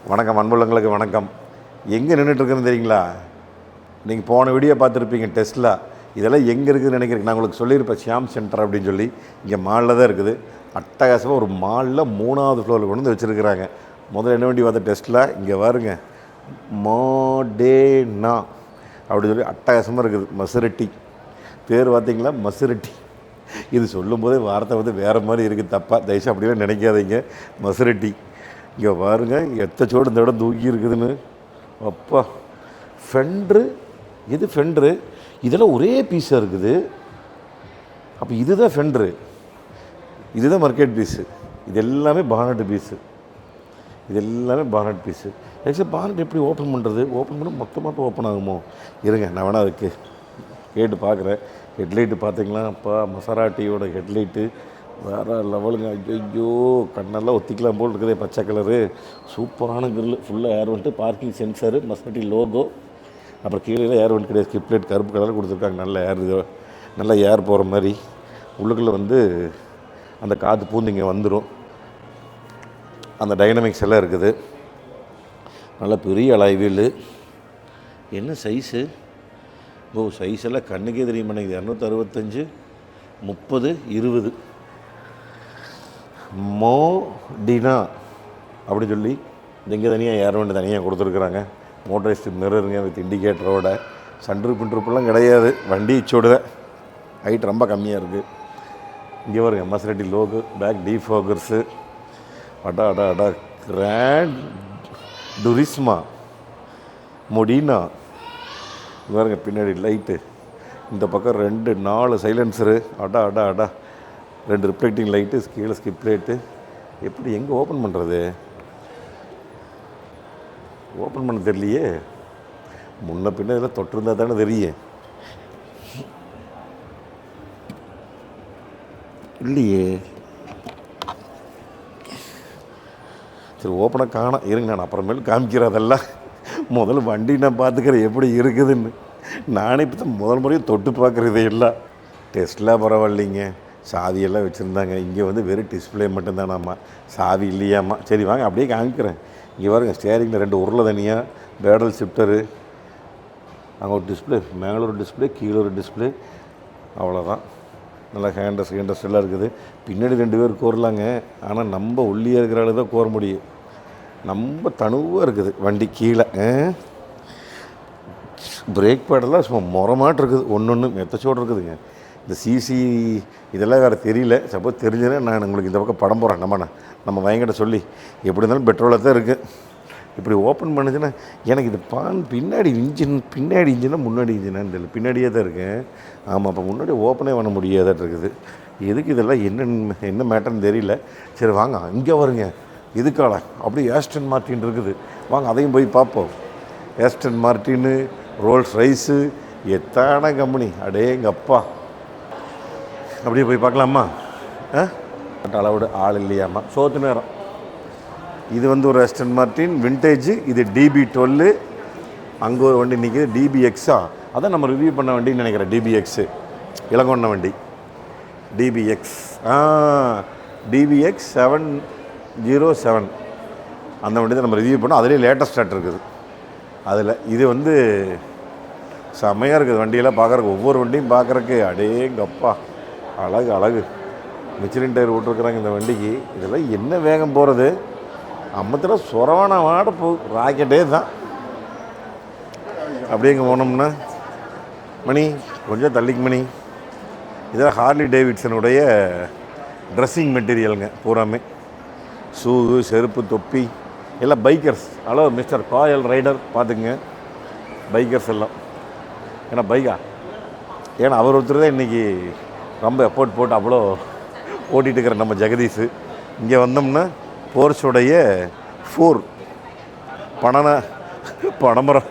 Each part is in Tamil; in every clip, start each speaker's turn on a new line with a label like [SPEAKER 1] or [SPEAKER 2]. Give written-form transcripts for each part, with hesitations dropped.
[SPEAKER 1] வணக்கம் அன்புள்ளங்களுக்கு வணக்கம். எங்கே நின்றுட்டுருக்குன்னு தெரியுங்களா? நீங்கள் போன வீடியோ பார்த்துருப்பீங்க டெஸ்லா. இதெல்லாம் எங்கே இருக்குதுன்னு நினைக்கிறேன். நான் உங்களுக்கு சொல்லியிருப்பேன் ஷியாம் சென்டர் அப்படின்னு சொல்லி. இங்கே மாலில் தான் இருக்குது. அட்டகாசமாக ஒரு மாலில் 3வது ஃப்ளோரில் கொண்டு வந்து வச்சுருக்கிறாங்க. முதல்ல என்ன வண்டி பார்த்த டெஸ்லா. இங்கே பாருங்க, மாடேனா அப்படின்னு சொல்லி அட்டகாசமாக இருக்குது. மசுரட்டி பேர் பார்த்தீங்களா? மசுரட்டி. இது சொல்லும்போதே வார்த்தை வந்து வேறு மாதிரி இருக்குது. தப்பாக தயவுசு அப்படிலாம் நினைக்காதீங்க. மசுரட்டி. இங்கே பாருங்கள் எத்தச்சோடு இந்த இடம் தூக்கி இருக்குதுன்னு. அப்பா, ஃபெண்ட்ரு. இது ஃபெண்ட்ரு. இதெல்லாம் ஒரே பீஸாக இருக்குது. அப்போ இதுதான் ஃபெண்ட்ரு, இதுதான் மார்க்கெட் பீஸு. இது எல்லாமே பானட் பீஸு. இது எல்லாமே பானட் பீஸு. ஆக்சுவலி பானட் எப்படி ஓப்பன் பண்ணுறது? ஓப்பன் பண்ண மொத்தமாக ஓப்பன் ஆகுமோ? இருங்க, நான் வேணா அதுக்கு கேட்டு பார்க்குறேன். ஹெட்லைட்டு பார்த்தீங்களா? அப்பா, மசராட்டியோட ஹெட்லைட்டு வேறு லெவலுங்க. ஐயோ, கண்ணெல்லாம் ஒத்திக்கலாம் போல் இருக்குதே. பச்சை கலரு சூப்பரான கிரில். ஃபுல்லாக ஏர் வந்துட்டு பார்க்கிங் சென்சரு, மஸ்கட்டி லோகோ. அப்புறம் கீழே ஏர் வந்து கிடையாது. ஸ்கிப்லேட் கருப்பு கலரில் கொடுத்துருக்காங்க. நல்ல ஏர், இது நல்லா ஏர் போகிற மாதிரி. உள்ளுக்குள்ளே வந்து அந்த காற்று பூந்து இங்கே வந்துடும். அந்த டைனமிக்ஸ் எல்லாம் இருக்குது. நல்ல பெரிய அலாய் வீலு. என்ன சைஸு? சைஸ் எல்லாம் கண்ணுக்கே தெரிய மாட்டேங்குது. 265, 30, 20. மோடினா அப்படின்னு சொல்லி இங்கே தனியாக ஏர் வண்டி தனியாக கொடுத்துருக்குறாங்க. மோட்டரைஸ்டு மிரருங்க வித் இண்டிகேட்டரோட. சன்ரூஃப் கிடையாது. வண்டி இச்சோடுதான். ஹைட் ரொம்ப கம்மியாக இருக்குது. இங்கே வருங்க மசரட்டி லோகு, பேக் டீஃபோகர்ஸு. அடா அடா அடா, கிராண்ட் டுரிஸ்மா மொடினா. பாருங்க பின்னாடி லைட்டு. இந்த பக்கம் 4 சைலன்சரு. அடா அடா அடா, 2 ரிஃப்ளெக்டிங் லைட்டு, கீழே ஸ்கிப் லைட்டு. எப்படி எங்கே ஓப்பன் பண்ணுறது? ஓப்பன் பண்ண தெரியலையே. முன்ன பின்ன இதெல்லாம் தொட்டிருந்தா தானே தெரியும். இல்லையே. சரி, ஓப்பனாக காணோம். இருங்க, நான் அப்புறமேல் காமிக்கிறதெல்லாம். முதல்ல வண்டி நான் பார்த்துக்கிறேன் எப்படி இருக்குதுன்னு. நானே இப்போ தான் முதல் முறையும் தொட்டு பார்க்குறது எல்லாம். டெஸ்ட்லாம் பரவாயில்லைங்க. சாவியெல்லாம் வச்சுருந்தாங்க. இங்கே வந்து வெறும் டிஸ்பிளே மட்டும்தானாம்மா, சாவி இல்லையாம்மா. சரி வாங்க அப்படியே காமிக்கிறேன். இங்கே பாருங்க, ஸ்டேரிங்கில் 2 உருளை தனியாக, பேடல் ஷிஃப்டரு. அங்கே ஒரு டிஸ்பிளே, மேலே ஒரு டிஸ்பிளே, கீழே ஒரு டிஸ்பிளே. அவ்வளோதான். நல்லா ஹேண்டர்ஸ் எல்லாம் இருக்குது. பின்னாடி 2 பேர் கோரலாங்க. ஆனால் நம்ம ஒல்லியாக இருக்கிற ஆளு தான் கோர முடியும். ரொம்ப தணுவாக இருக்குது வண்டி. கீழே பிரேக் பேடெல்லாம் சும்மா முறமாட்டு இருக்குது. ஒன்று மெத்தச்சோடு இருக்குதுங்க. இந்த சிசி இதெல்லாம் வேறு தெரியல. சப்போஸ் தெரிஞ்சதுன்னா நான் உங்களுக்கு இந்த பக்கம் படம் போகிறேன். நம்ம வயங்கிட்ட சொல்லி. எப்படி இருந்தாலும் பெட்ரோலாக தான் இருக்குது. இப்படி ஓப்பன் பண்ணுச்சுன்னா எனக்கு இது பின்னாடி இன்ஜினா முன்னாடி இன்ஜினான்னு தெரியல. பின்னாடியே தான் இருக்கேன். ஆமாம், அப்போ முன்னாடி ஓப்பனே பண்ண முடியாதான் இருக்குது. எதுக்கு இதெல்லாம் என்ன மேட்டர்னு தெரியல. சரி வாங்க, இங்கே வருங்க. இதுக்கால அப்படி ஆஸ்டன் மார்ட்டின் இருக்குது. வாங்க அதையும் போய் பார்ப்போம். ஆஸ்டன் மார்ட்டின்னு, ரோல்ஸ் ரைஸு, எத்தான கம்பெனி. அடேங்கப்பா, அப்படியே போய் பார்க்கலாமா? அளவோட ஆள் இல்லையாம்மா. சோத்து நேரம். இது வந்து ஒரு ஆஸ்டன் மார்ட்டின் விண்டேஜ். இது DB12. அங்கே ஒரு வண்டி நிற்கிது, DBXா. அதான் நம்ம ரிவ்யூ பண்ண வண்டின்னு நினைக்கிறேன். DBX இளங்கொண்ட வண்டி. DBX DBX 707. அந்த வண்டி தான் நம்ம ரிவ்யூ பண்ணோம். அதுலேயே லேட்டஸ்ட் ஸ்டார்ட் இருக்குது. அதில் இது வந்து செம்மையாக இருக்குது. வண்டியெல்லாம் பார்க்குறக்கு, ஒவ்வொரு வண்டியும் பார்க்குறக்கு அடேங்கப்பா அழகு. மிச்சிலின் டயர் விட்டுருக்குறாங்க இந்த வண்டிக்கு. இதெல்லாம் என்ன வேகம் போகிறது? அம்மத்தில் சொரவான வாட ராக்கெட்டே தான். அப்படியே இங்கே போனோம்னா மணி கொஞ்சம் தள்ளிக்கு மணி. இதெல்லாம் ஹார்லி டேவிட்சனுடைய ட்ரெஸ்ஸிங் மெட்டீரியலுங்க பூராமே. ஷூ, செருப்பு, தொப்பி எல்லாம் பைக்கர்ஸ். ஹலோ மிஸ்டர் காயல் ரைடர், பார்த்துக்குங்க. பைக்கர்ஸ் எல்லாம். ஏன்னா அவர் ஒருத்தர் தான் இன்றைக்கி ரொம்ப எஃபோர்ட் போட்டு அவ்வளோ ஓட்டிகிட்டு இருக்கிற நம்ம ஜெகதீஷ். இங்கே வந்தோம்னா போர்ஸுடைய 4 பனமரா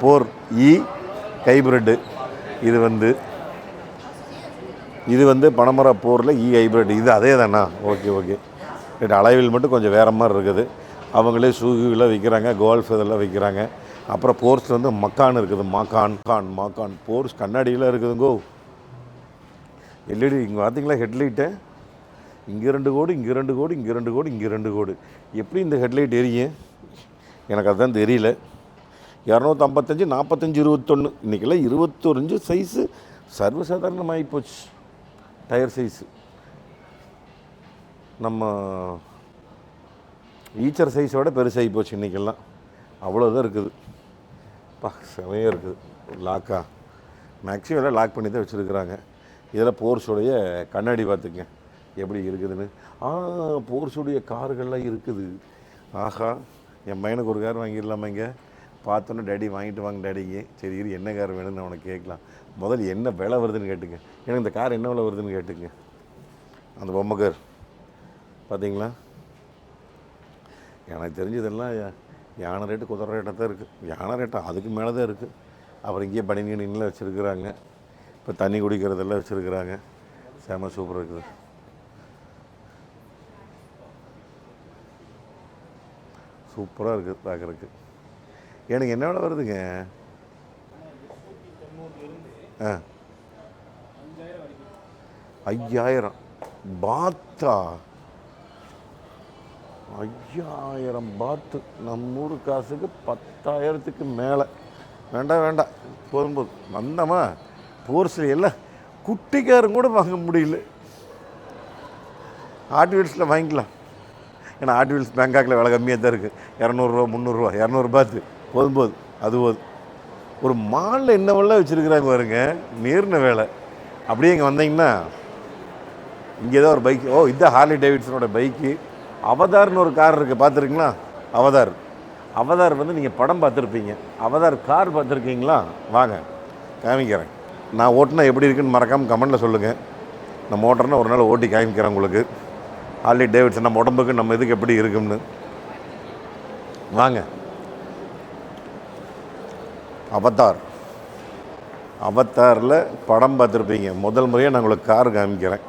[SPEAKER 1] 4 ஹைப்ரிட்டு. இது வந்து பனமரா 4ல் ஹைப்ரிட். இது அதே தானா? ஓகே. அளவில் மட்டும் கொஞ்சம் வேறு மாதிரி இருக்குது. அவங்களே ஷூலாம் விற்கிறாங்க, கோல்ஃப் இதெல்லாம் விற்கிறாங்க. அப்புறம் போர்ஸில் வந்து மக்கான் இருக்குது. மாக்கான் போர்ஸ் கண்ணாடியெலாம் இருக்குதுங்கோ. எல்இடி. இங்கே பார்த்தீங்களா ஹெட்லைட்டு? இங்கே 2 கோடு, இங்கே 2 கோடு, இங்கே 2 கோடு, இங்கே 2 கோடு. எப்படி இந்த ஹெட்லைட் எரியும் எனக்கு அதுதான் தெரியல. 255, 45, 21. இன்றைக்கெல்லாம் 21 சைஸு சர்வசாதாரணமாகி போச்சு. டயர் சைஸு நம்ம ஈச்சர் சைஸோட பெருசாகி போச்சு இன்றைக்கெல்லாம். அவ்வளோதான் இருக்குது. செமையாக இருக்குது. லாக்கா மேக்ஸிமம் எல்லாம் லாக் பண்ணி தான் வச்சுருக்குறாங்க. இதில் போர்ஸுடைய கண்ணாடி பார்த்துங்க எப்படி இருக்குதுன்னு. போர்ஸுடைய கார்கள்லாம் இருக்குது. ஆஹா, என் பையனுக்கு ஒரு கார் வாங்கிடலாமா? இங்கே பார்த்தோன்னே டேடி வாங்கிட்டு வாங்க டேடிங்க. சரி இரு, என்ன கார் வேணும்னு அவனை கேட்கலாம். முதல்ல என்ன விலை வருதுன்னு கேட்டுங்க. எனக்கு இந்த கார் என்ன விலை வருதுன்னு கேட்டுங்க. அந்த பொம்மை கார் பார்த்தீங்களா? எனக்கு தெரிஞ்சதெல்லாம் யானை ரேட்டு குதிரை ரேட்டாக தான் இருக்குது. யானை ரேட்டாக அதுக்கு மேலே தான் இருக்குது. அப்புறம் இங்கேயே பனியன்லாம் வச்சுருக்குறாங்க. இப்போ தண்ணி குடிக்கிறதெல்லாம் வச்சுருக்குறாங்க. செம சூப்பராக இருக்குது. சூப்பராக இருக்குது பார்க்குறதுக்கு. எனக்கு என்ன விலை வருதுங்க? 5000 பாத்தா? 5000 பாத்து நம்ம ஊர் காசுக்கு 10,000க்கு மேலே. வேண்டாம் போதும் வந்தோமா போர்ஸில் எல்லாம் குட்டிக்காரும் கூட வாங்க முடியல. ஆட் வீல்ஸில் வாங்கிக்கலாம். ஏன்னா ஆட் வீல்ஸ் பேங்காக்கில் விலை கம்மியாக தான் இருக்குது. 200 ரூபா 300 ரூபா 200 பாத்து போதும். அது போதும். ஒரு மாலில் என்ன வேலை வச்சுருக்குறாங்க பாருங்க, நேர்ன வேலை. அப்படியே இங்கே வந்தீங்கன்னா இங்கே தான் ஒரு பைக். இதுதான் ஹார்லி டேவிட்சனோட பைக்கு. அவதார்னு ஒரு கார் இருக்குது, பார்த்துருக்கீங்களா? அவதார் வந்து நீங்கள் படம் பார்த்துருப்பீங்க. அவதார் கார் பார்த்துருக்கீங்களா? வாங்க காமிக்கிறேன். நான் ஓட்டினா எப்படி இருக்குன்னு மறக்காமல் கமெண்டில் சொல்லுங்கள். நம்ம ஓட்டுறேன்னா ஒரு நாள் ஓட்டி காமிக்கிறேன் உங்களுக்கு. ஹார்லி டேவிட்சன் நம்ம உடம்புக்கு நம்ம இதுக்கு எப்படி இருக்குன்னு வாங்க. அவத்தாரில் படம் பார்த்துருப்பீங்க. முதல் முறையாக நான் உங்களுக்கு கார் காமிக்கிறேன்.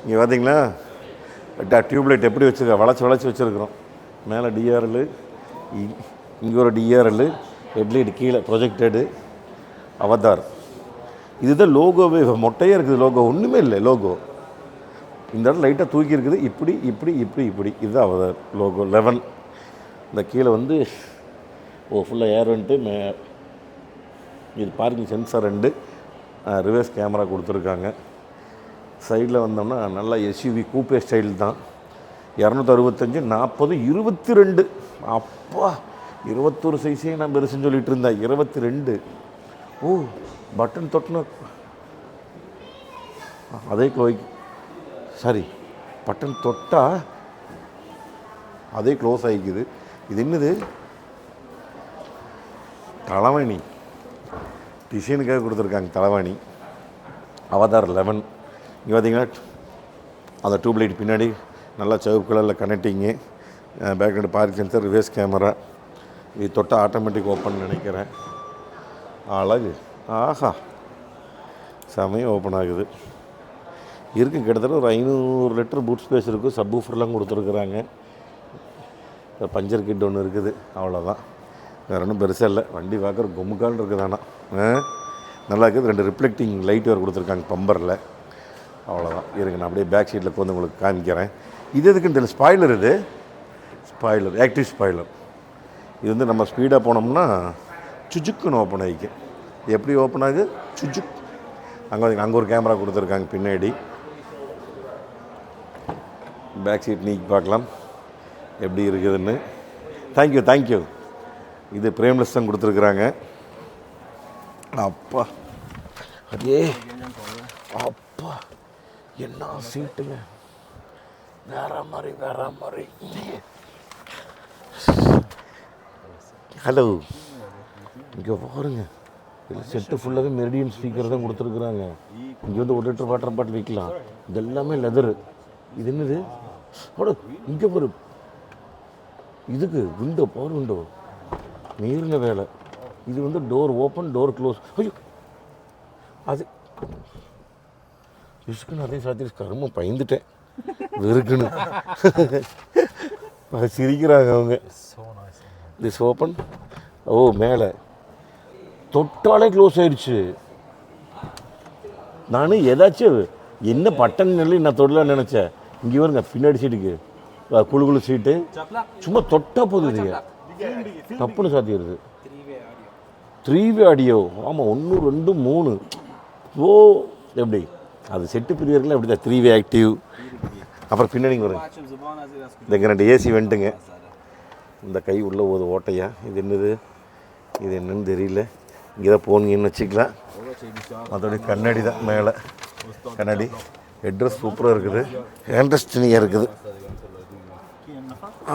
[SPEAKER 1] இங்கே பார்த்தீங்களா டியூப்லைட் எப்படி வச்சுருக்கோம், வளைச்சி வச்சுருக்குறோம். மேலே டிஆர்எல், இங்கே ஒரு டிஆர்எல், ஹெட்லைட் கீழே ப்ரொஜெக்டடு. அவதார் இதுதான் லோகோவே. மொட்டையாக இருக்குது லோகோ, ஒன்றுமே இல்லை லோகோ. இந்த இடத்துல லைட்டாக தூக்கி இருக்குது. இப்படி இதுதான் அவதார் லோகோ 11. இந்த கீழே வந்து ஃபுல்லாக ஏர் வந்துட்டு இது பார்க்கிங் சென்சார் 2, ரிவர்ஸ் கேமரா கொடுத்துருக்காங்க. சைடில் வந்தோம்னா நல்லா எஸ்யூவி கூப்பே ஸ்டைல் தான். 265, 40, 22. அப்பா 21 சைஸே நான் பெருசுன்னு சொல்லிட்டு இருந்தேன். 22. பட்டன் தொட்டின அதே பட்டன் தொட்டால் அதே க்ளோஸ் ஆகிக்குது. இது என்னது? தலைவாணி டிசைனுக்காக கொடுத்துருக்காங்க. தலைவாணி அவதார் 11. இங்கே பார்த்தீங்கன்னா அந்த டியூப்லைட் பின்னாடி நல்லா சிவப்பு கலரில் connecting, background park sensor, reverse camera. இது தொட்டால் ஆட்டோமேட்டிக் ஓப்பன் நினைக்கிறேன். அழகு. ஆஹா, செமையாக ஓப்பன் ஆகுது. இருக்குது கிட்டத்தட்ட ஒரு 500 லிட்டர் பூட் ஸ்பேஸ் இருக்குது. சப் ஊஃபர்லாம் கொடுத்துருக்குறாங்க. பஞ்சர் கிட் ஒன்று இருக்குது, அவ்வளோதான். வேறு ஒன்றும் பெருசாக இல்லை. வண்டி பார்க்குற கொமுக்கால் இருக்குது. ஆனால் நல்லா இருக்குது. 2 ரிஃப்ளெக்டிங் லைட் வேறு கொடுத்துருக்காங்க பம்பரில். அவ்வளோதான். இருங்க நான் அப்படியே பேக் சீட்டில் வந்து உங்களுக்கு காமிக்கிறேன். இது எதுக்குன்னு தெரியல. ஸ்பாய்லர். இது ஸ்பாய்லர், ஆக்டிவ் ஸ்பாய்லர். இது வந்து நம்ம ஸ்பீடாக போனோம்னா சுஜுக்குன்னு ஓப்பன் ஆகிக்கும். எப்படி ஓப்பன் ஆகுது? சுஜுக். அங்கே ஒரு கேமரா கொடுத்துருக்காங்க பின்னாடி. பேக் சீட் நீக்கி பார்க்கலாம் எப்படி இருக்குதுன்னு. தேங்க்யூ. இது பிரேம்லெஸ் தான் கொடுத்துருக்குறாங்க. அப்பா என்ன சீட்டுங்க, வேற மாதிரி. ஹலோ, இங்கே பாருங்க. இல்லை செட்டு ஃபுல்லாகவே மெரிடியன் ஸ்பீக்கர் தான் கொடுத்துருக்குறாங்க. இங்கே வந்து 1 லிட்டர் வாட்டர் பாட்டில் வைக்கலாம். இது எல்லாமே லெதரு. இது என்னது? இங்கே ஒரு இதுக்கு விண்டோ, பவர் விண்டோ, நீர்ன வேலை. இது வந்து டோர் ஓப்பன், டோர் க்ளோஸ். ஐயோ, அது விசுக்குன்னு அதே சாத்திரி கரும பயந்துட்டேன். வெறுக்குன்னு சிரிக்கிறாங்க அவங்க. This open. மேலே தொட்டாலே க்ளோஸ் ஆயிடுச்சு. நான் ஏதாச்சும் என்ன பட்டன் நிலை நான் தொடலான்னு நினச்சேன். இங்கே வருங்க பின்னாடி சீட்டுக்கு குழு குழு சீட்டு சும்மா தொட்டா போகுது தப்புன்னு சாத்திடுது 3 வே ஆடியோ ஆமாம் 1 2 3 ஓ எப்படி அது செட்டு பிரிவர்கள் எப்படி தான் 3 வே ஆக்டிவ் அப்புறம் பின்னாடி வருங்க இந்த 2 ஏசி வெண்டுங்க இந்த கை உள்ள ஒரு ஓட்டையா இது என்னது இது என்னன்னு தெரியல இங்கே தான் போனீங்கன்னு வச்சுக்கலாம் அதோடைய கண்ணாடி தான் மேலே கண்ணாடி ஹெட்ரஸ் சூப்பராக இருக்குது ஹேண்ட்ரஸ்டினியாக இருக்குது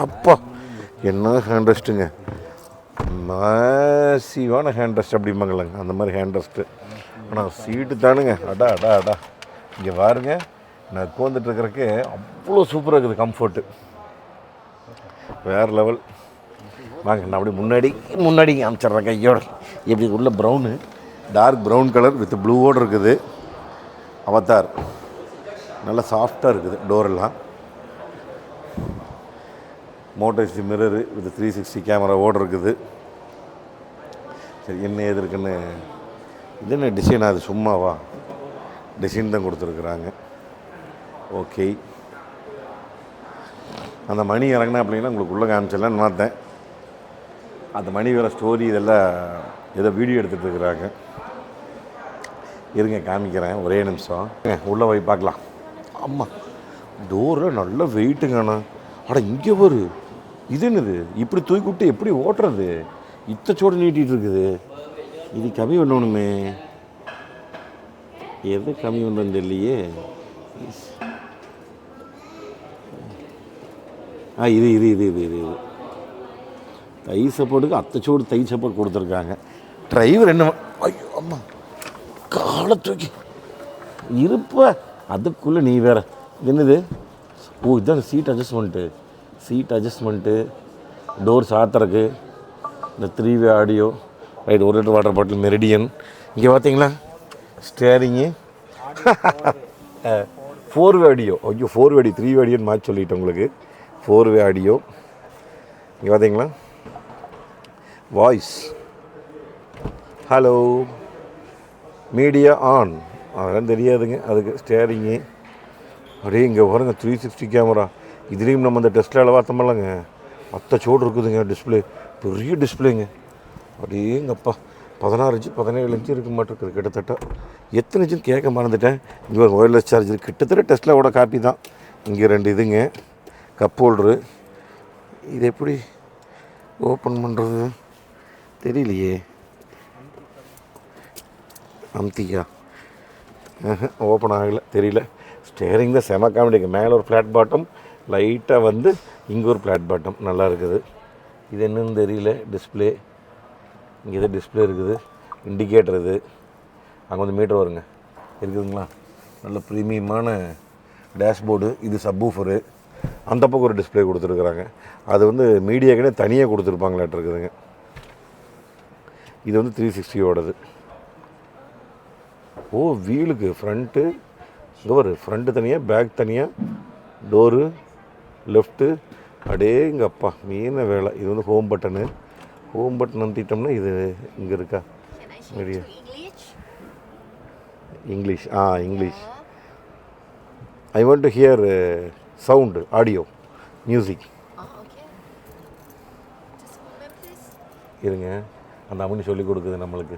[SPEAKER 1] அப்பா என்ன ஹேண்ட்ரஸ்ட்டுங்க மேசிவான ஹேண்ட்ரஸ்ட் அப்படிம்பாங்களேங்க அந்த மாதிரி ஹேண்ட்ரஸ்ட்டு ஆனால் சீட்டு தானுங்க அடா அடா அடா இங்கே பாருங்க நான் உட்காந்துட்டுருக்கிறக்கு அவ்வளோ சூப்பராக இருக்குது கம்ஃபர்ட்டு வேறு லெவல் வாங்க நான் அப்படி முன்னாடி காமிச்சிட்றேன் கையோட எப்படி உள்ள brown dark brown colour with ப்ளூவோடு இருக்குது அவதார் நல்லா சாஃப்டாக இருக்குது டோரெல்லாம் மோட்டர்ஸ் மிரரு வித் 360 கேமராவோடு இருக்குது சரி என்ன ஏது இருக்குன்னு இது என்ன டிசைன் அது சும்மாவா டிசைன் தான் கொடுத்துருக்குறாங்க ஓகே அந்த மணி இறங்கினா அப்படின்னா உங்களுக்கு உள்ளே காமிச்சிடலான்னு பார்த்தேன் அந்த மணி வேறு ஸ்டோரி இதெல்லாம் ஏதோ வீடியோ எடுத்துகிட்டு இருக்கிறாங்க இருங்க காமிக்கிறேன் ஒரே நிமிஷம் உள்ளே போய் பார்க்கலாம் ஆமாம் டோரில் நல்ல வெயிட்டுங்கண்ணா அட இங்கே ஒரு இது என்னது இப்படி தூக்கி விட்டு எப்படி ஓட்டுறது இத்தச்சோடு நீட்டிகிட்டு இருக்குது இது கம்மி பண்ணணுமே எது கம்மி பண்ணுறது இல்லையே இது இது இது இது இது இது தை சப்போர்ட்டுக்கு அத்தச்சோடு தை சப்போர்ட் கொடுத்துருக்காங்க டிரைவர் என்ன ஐயோ அம்மா காலை தூக்கி இருப்ப அதுக்குள்ளே நீ வேற என்னது ஓ இதுதான் சீட் அட்ஜஸ்ட்மெண்ட்டு டோர் சாத்துறக்கு இந்த 3 வே audio right 1 litre water bottle meridian இங்கே பார்த்தீங்களா ஸ்டேரிங்கு 4 வே ஆடியோ ஐயோ 4 வே 3 வே ஆடியோன்னு மாற்றி சொல்லிட்டேன் உங்களுக்கு 4 வே ஆடியோ இங்கே பார்த்தீங்களா வாய்ஸ் ஹலோ மீடியா ஆன் அதெல்லாம் தெரியாதுங்க அதுக்கு ஸ்டேரிங்கு அப்படியே இங்கே பாருங்க 360 கேமரா இதுலேயும் நம்ம அந்த டெஸ்ட்லாவில் பார்த்தோம்லங்க அத்தச்சோடு இருக்குதுங்க டிஸ்பிளே பெரிய டிஸ்பிளேங்க அப்படியே எங்கப்பா 16 இன்ச்சு 17 இன்ச்சு இருக்க மாட்டேங்குது கிட்டத்தட்ட எத்தனை இன்ச்சுன்னு கேட்க மறந்துட்டேன் இங்கே ஒரு ஒயர்லெஸ் சார்ஜர் கிட்டத்தட்ட டெஸ்ட்லாவோட காப்பி தான் இங்கே 2 இதுங்க கப் ஹோல்டரு இது எப்படி ஓப்பன் பண்ணுறது தெரியலையே அம்தியா ஓப்பன் ஆகலை தெரியல ஸ்டேரிங் தான் செம காமெடிக்கு மேலே ஒரு ஃப்ளாட் பாட்டம் லைட்டாக வந்து இங்கே ஒரு ஃப்ளாட் பாட்டம் நல்லா இருக்குது இது என்னன்னு தெரியல டிஸ்பிளே இங்கே எதாவது டிஸ்பிளே இருக்குது இண்டிகேட்டர் இது அங்கே வந்து மீட்டர் வருங்க இருக்குதுங்களா நல்ல ப்ரீமியமான டேஷ்போர்டு இது சப்வூஃபரு அந்த பக்கம் ஒரு டிஸ்பிளே கொடுத்துருக்குறாங்க அது வந்து மீடியாக்கினே தனியாக கொடுத்துருப்பாங்களாட்டு இருக்குதுங்க இது வந்து 360ஓடது ஓ வீலுக்கு ஃப்ரண்ட்டு இங்கே ஒரு ஃப்ரண்ட்டு தனியாக பேக் தனியாக டோரு லெஃப்ட்டு அப்படியே இங்கே அப்பா மீன வேலை இது வந்து ஹோம் பட்டன் அமுத்திட்டோம்னா இது இங்கே இருக்கா media English English I want to hear sound audio music இருங்க அந்த அம்மனி சொல்லி கொடுக்குது நம்மளுக்கு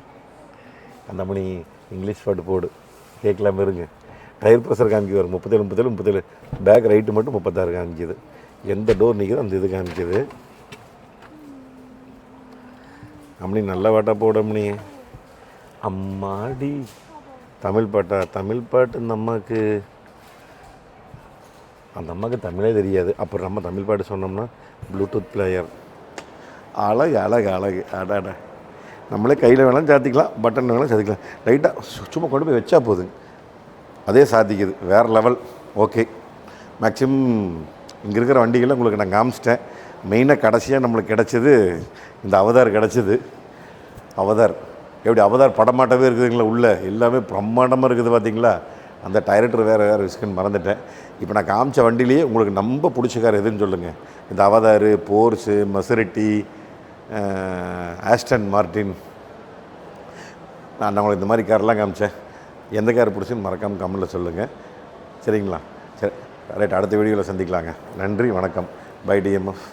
[SPEAKER 1] அந்த அம்மனி இங்கிலீஷ் பாட்டு போடு கேட்கலாம இருங்க டயர் ப்ரெஷர் காமிக்குவார் 37 பேக் ரைட்டு மட்டும் 36 காமிக்குது எந்த டோர் நிற்குதோ அந்த இது காமிக்குது அம்மனி நல்ல பாட்டா போட அம்மனி அம்மாடி தமிழ் பாட்டு அந்த அம்மாவுக்கு தமிழே தெரியாது அப்புறம் நம்ம தமிழ் பாட்டு சொன்னோம்னா ப்ளூடூத் பிளேயர் அழகு அடாடா நம்மளே கையில் வேணாலும் சாத்திக்கலாம் பட்டன் வேணாலும் சாத்திக்கலாம் லைட்டாக சும்மா கொண்டு போய் வச்சா போதுங்க அதே சாத்திக்குது வேறு லெவல் ஓகே மேக்ஸிமம் இங்கே இருக்கிற வண்டிகளை உங்களுக்கு நான் காமிச்சிட்டேன் மெயினாக கடைசியாக நம்மளுக்கு கிடச்சது இந்த அவதார் கிடச்சிது அவதார் எப்படி அவதார் படமாட்டவே இருக்குதுங்களா உள்ளே எல்லாமே பிரம்மாண்டமாக இருக்குது பார்த்தீங்களா அந்த டைரக்டர் வேறு விஸ்குன்னு மறந்துட்டேன் இப்போ நான் காமிச்ச வண்டியிலேயே உங்களுக்கு ரொம்ப பிடிச்ச கார் எதுன்னு சொல்லுங்கள் இந்த அவதார் போர்ஸு மெசரிட்டி ஆஸ்டன் மார்டின் நான் உங்களுக்கு இந்த மாதிரி காரெலாம் காமிச்சேன் எந்த கார் பிடிச்சுன்னு மறக்காமல் கமெண்ட்டில் சொல்லுங்கள் சரிங்களா சரி ரைட், அடுத்த வீடியோவில் சந்திக்கலாங்க. நன்றி, வணக்கம். Bye TMF.